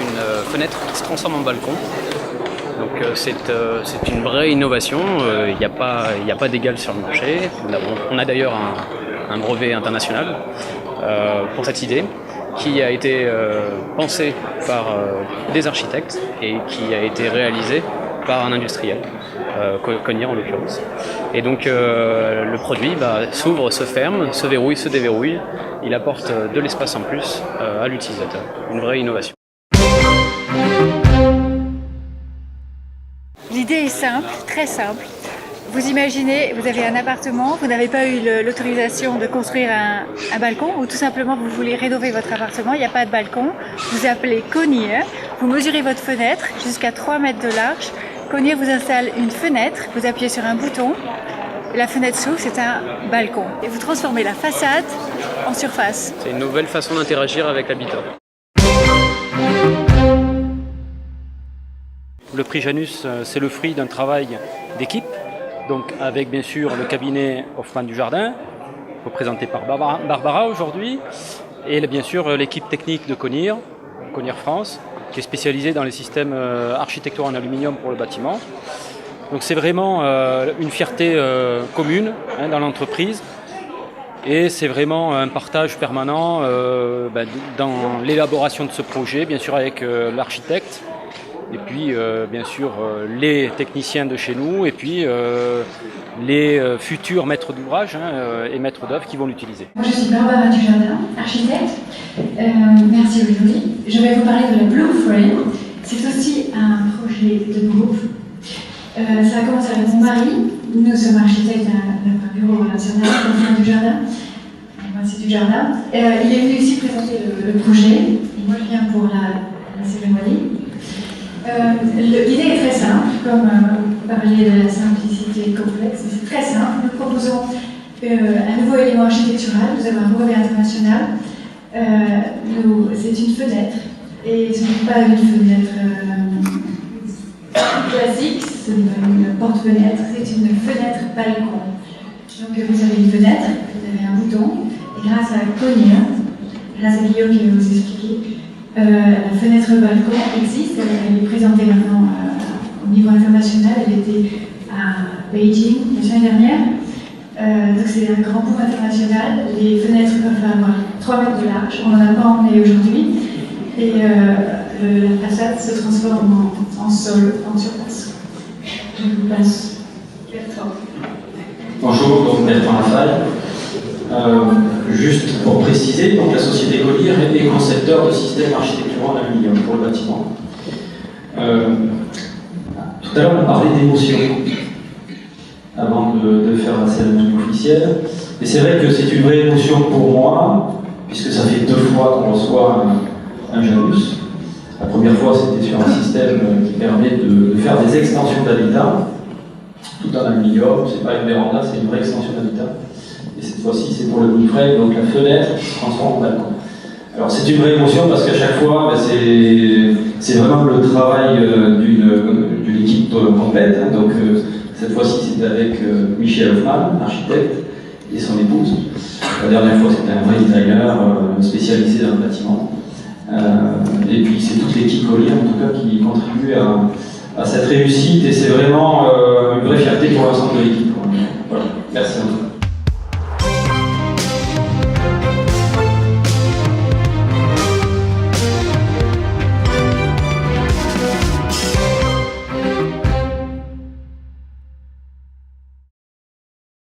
une fenêtre qui se transforme en balcon. Donc c'est une vraie innovation, il n'y a pas d'égal sur le marché. On a d'ailleurs un brevet international pour cette idée qui a été pensée par des architectes et qui a été réalisée par un industriel, Conir en l'occurrence. Et donc le produit s'ouvre, se ferme, se verrouille, se déverrouille. Il apporte de l'espace en plus à l'utilisateur. Une vraie innovation. L'idée est simple, très simple. Vous imaginez, vous avez un appartement, vous n'avez pas eu l'autorisation de construire un balcon, ou tout simplement vous voulez rénover votre appartement, il n'y a pas de balcon. Vous appelez Conir, vous mesurez votre fenêtre jusqu'à 3 mètres de large. Conir vous installe une fenêtre, vous appuyez sur un bouton, la fenêtre s'ouvre, c'est un balcon. Et vous transformez la façade en surface. C'est une nouvelle façon d'interagir avec l'habitat. Le prix Janus, c'est le fruit d'un travail d'équipe, donc avec bien sûr le cabinet Hoffmann du Jardin, représenté par Barbara aujourd'hui, et bien sûr l'équipe technique de Conir France, qui est spécialisée dans les systèmes architecturaux en aluminium pour le bâtiment. Donc c'est vraiment une fierté commune dans l'entreprise, et c'est vraiment un partage permanent dans l'élaboration de ce projet, bien sûr avec l'architecte, et puis bien sûr les techniciens de chez nous, et puis les futurs maîtres d'ouvrage et maîtres d'œuvre qui vont l'utiliser. Moi je suis Barbara Dujardin, architecte. Merci Olivier. Je vais vous parler de la Blue Frame. C'est aussi un projet de groupe. Ça a commencé avec mon mari. Nous sommes architectes d'un bureau national, Hoffmann du Jardin. C'est du jardin. Il est venu ici présenter le projet. Et moi je viens pour la cérémonie. L'idée est très simple, comme vous parliez de la simplicité complexe, mais c'est très simple. Nous proposons un nouveau élément architectural. Nous avons un brevet international. C'est une fenêtre, et ce n'est pas une fenêtre classique, c'est une porte-fenêtre, c'est une fenêtre balcon. Donc vous avez une fenêtre, vous avez un bouton, et grâce à Conir, grâce à Guillaume qui va vous expliquer, la fenêtre balcon existe, elle est présentée maintenant au niveau international, elle était à Beijing la semaine dernière. Donc c'est un grand boom international, les fenêtres peuvent avoir 3 mètres de large, on n'en a pas emmené aujourd'hui, et la façade se transforme en sol, en surface. Je vous passe Bertrand. Bonjour, donc Bertrand Lafaille. Juste pour préciser, donc la société Conir est concepteur de systèmes architecturaux en aluminium pour le bâtiment. Tout à l'heure, on parlait d'émotion avant de faire la cérémonie officielle. Et c'est vrai que c'est une vraie émotion pour moi, puisque ça fait 2 fois qu'on reçoit un Janus. La première fois, c'était sur un système qui permet de faire des extensions d'habitat, tout en aluminium. C'est pas une véranda, c'est une vraie extension d'habitat. Et cette fois-ci, c'est pour le Blue Frame, donc la fenêtre qui se transforme en balcon. Alors c'est une vraie émotion parce qu'à chaque fois, c'est vraiment le travail d'une équipe complète. Donc cette fois-ci, c'était avec Michel Hoffmann, architecte, et son épouse. La dernière fois, c'était un vrai designer spécialisé dans le bâtiment. Et puis c'est toute l'équipe Conir, en tout cas, qui contribue à cette réussite, et c'est vraiment une vraie fierté pour l'ensemble de l'équipe. Voilà. Merci.